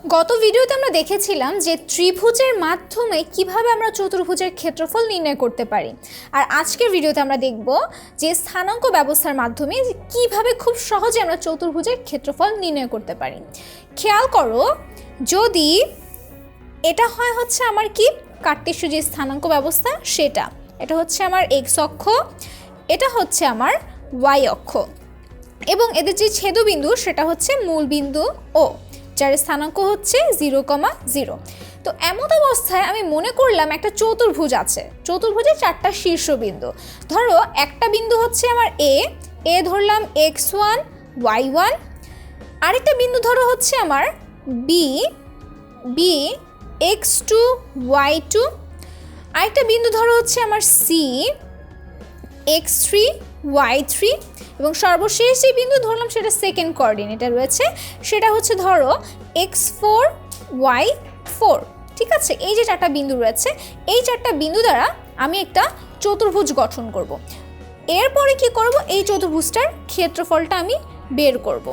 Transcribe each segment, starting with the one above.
গত ভিডিওতে আমরা দেখেছিলাম যে ত্রিভুজের মাধ্যমে কিভাবে আমরা চতুর্ভুজের ক্ষেত্রফল নির্ণয় করতে পারি। আর আজকের ভিডিওতে আমরা দেখব যে স্থানাঙ্ক ব্যবস্থার মাধ্যমে কিভাবে খুব সহজে আমরা চতুর্ভুজের ক্ষেত্রফল নির্ণয় করতে পারি। খেয়াল করো, যদি এটা হয় হচ্ছে আমার কি কার্টেসীয় যে স্থানাঙ্ক ব্যবস্থা সেটা, এটা হচ্ছে আমার এক্স অক্ষ, এটা হচ্ছে আমার ওয়াই অক্ষ, এবং এদের যে ছেদবিন্দু সেটা হচ্ছে মূল বিন্দু ও, যার স্থানাঙ্ক হচ্ছে 0,0। তো এমন অবস্থায় আমি মনে করলাম একটা চতুর্ভুজ আছে, চতুর্ভুজে চারটা শীর্ষবিন্দু। ধরো একটা বিন্দু হচ্ছে আমার এ ধরলাম x1 y1, আরেকটা বিন্দু ধরো হচ্ছে আমার বি x2 y2, আরেকটা বিন্দু ধরো হচ্ছে আমার সি x3 y3, এবং সর্বশেষ যে বিন্দু ধরলাম সেটা সেকেন্ড কোঅর্ডিনেটে রয়েছে, সেটা হচ্ছে ধরো x4 y4। ঠিক আছে, এই যে চারটা বিন্দু রয়েছে, এই চারটা বিন্দু দ্বারা আমি একটা চতুর্ভুজ গঠন করব। এরপরে কি করব, এই চতুর্ভুজটার ক্ষেত্রফলটা আমি বের করব।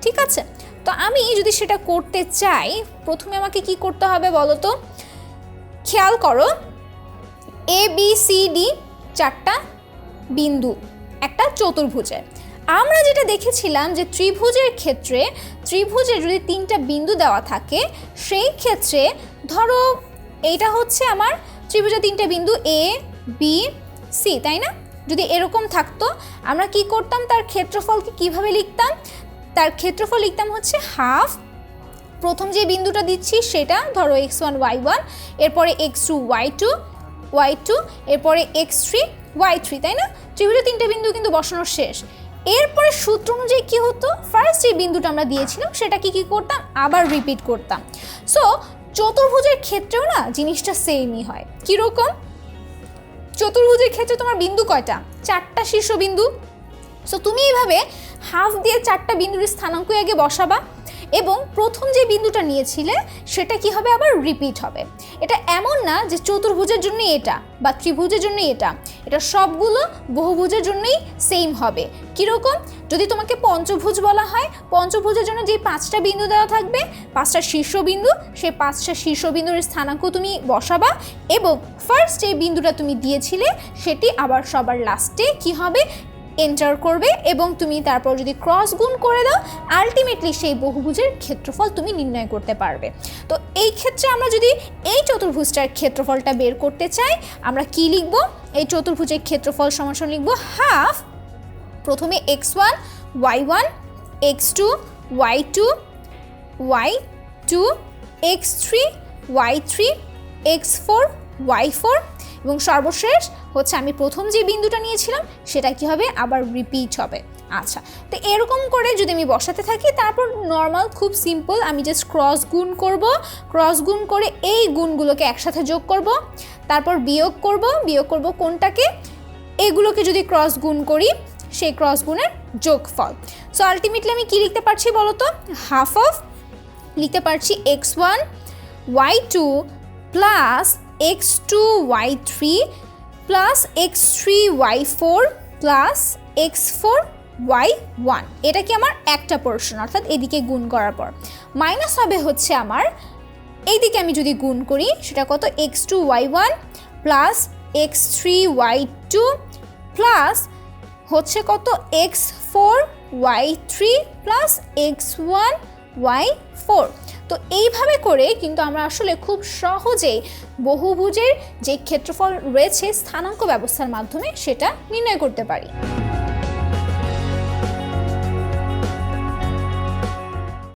ঠিক আছে, তো আমি যদি সেটা করতে চাই, প্রথমে আমাকে কি করতে হবে বলো তো? খেয়াল করো, এ বি সি ডি চারটা বিন্দু একটা চতুর্ভুজে। আমরা যেটা দেখেছিলাম যে ত্রিভুজের ক্ষেত্রে, ত্রিভুজে যদি তিনটা বিন্দু দেওয়া থাকে, সেই ক্ষেত্রে ধরো এইটা হচ্ছে আমার ত্রিভুজে তিনটা বিন্দু এ বি সি, তাই না? যদি এরকম থাকতো, আমরা কি করতাম, তার ক্ষেত্রফলকে কিভাবে লিখতাম? তার ক্ষেত্রফল লিখতাম হচ্ছে হাফ, প্রথম যে বিন্দুটা দিচ্ছি সেটা ধরো x1 y1, এরপরে x2 y2, এরপরে x3 y3, তাই না? ত্রিভুজে তিনটে বিন্দু কিন্তু বসানো শেষ। এরপরে সূত্র অনুযায়ী কী হতো, ফার্স্ট যে বিন্দুটা আমরা দিয়েছিলাম সেটাকে কি করতাম, আবার রিপিট করতাম। সো চতুর্ভুজের ক্ষেত্রেও না জিনিসটা সেমই হয়। কীরকম? চতুর্ভুজের ক্ষেত্রে তোমার বিন্দু কয়টা? চারটা শীর্ষবিন্দু। সো তুমি এইভাবে হাফ দিয়ে চারটা বিন্দুর স্থানাঙ্ক আগে বসাবা, এবং প্রথম যে বিন্দুটা নিয়েছিলে সেটা কি হবে, আবার রিপিট হবে। এটা এমন না যে চতুর্ভুজের জন্য এটা বা ত্রিভুজের জন্য এটা সবগুলো বহুভুজের জন্যই সেম হবে। কীরকম? যদি তোমাকে পঞ্চভুজ বলা হয়, পঞ্চভুজের জন্য যে পাঁচটা বিন্দু দেওয়া থাকবে, পাঁচটা শীর্ষবিন্দু, সেই পাঁচটা শীর্ষবিন্দুর স্থানাঙ্ক তুমি বসাবা, এবং ফার্স্ট যে বিন্দুটা তুমি দিয়েছিলে সেটি আবার সবার লাস্টে কি হবে, এন্টার করবে, এবং তুমি তারপর যদি ক্রস গুণ করে দাও, আলটিমেটলি সেই বহুভুজের ক্ষেত্রফল তুমি নির্ণয় করতে পারবে। তো এই ক্ষেত্রে আমরা যদি এই চতুর্ভুজটার ক্ষেত্রফলটা বের করতে চাই, আমরা কি লিখব? এই চতুর্ভুজের ক্ষেত্রফল সমান লিখব হাফ, প্রথমে x1 y1, x2 y2, y2, x3 y3, x4 y4, এবং সর্বশেষ হচ্ছে আমি প্রথম যে বিন্দুটা নিয়েছিলাম সেটা কি হবে, আবার রিপিট হবে। আচ্ছা, তো এরকম করে যদি আমি বসাতে থাকি, তারপর নর্মাল খুব সিম্পল, আমি জাস্ট ক্রস গুণ করব, ক্রস গুণ করে এই গুণগুলোকে একসাথে যোগ করব, তারপর বিয়োগ করব কোনটাকে, এগুলোকে যদি ক্রস গুণ করি সেই ক্রস গুণের যোগফল। সো আলটিমেটলি আমি কি লিখতে পারছি বলো তো? হাফ অফ, লিখতে পারছি x1 y2 plus x2 y3 plus x3 y4 plus x4 y1। এটা কি আমার একটা পোর্শন, অর্থাৎ এদিকে গুণ করার পর মাইনাস হবে হচ্ছে আমার এইদিকে আমি যদি গুণ করি সেটা কত, x2 y1 plus x3 y2 plus হচ্ছে কত, x4 y3 plus x1 y4। তো এইভাবে করে কিন্তু আমরা আসলে খুব সহজেই বহুভুজের যে ক্ষেত্রফল রয়েছে স্থানাঙ্ক ব্যবস্থার মাধ্যমে সেটা নির্ণয় করতে পারি।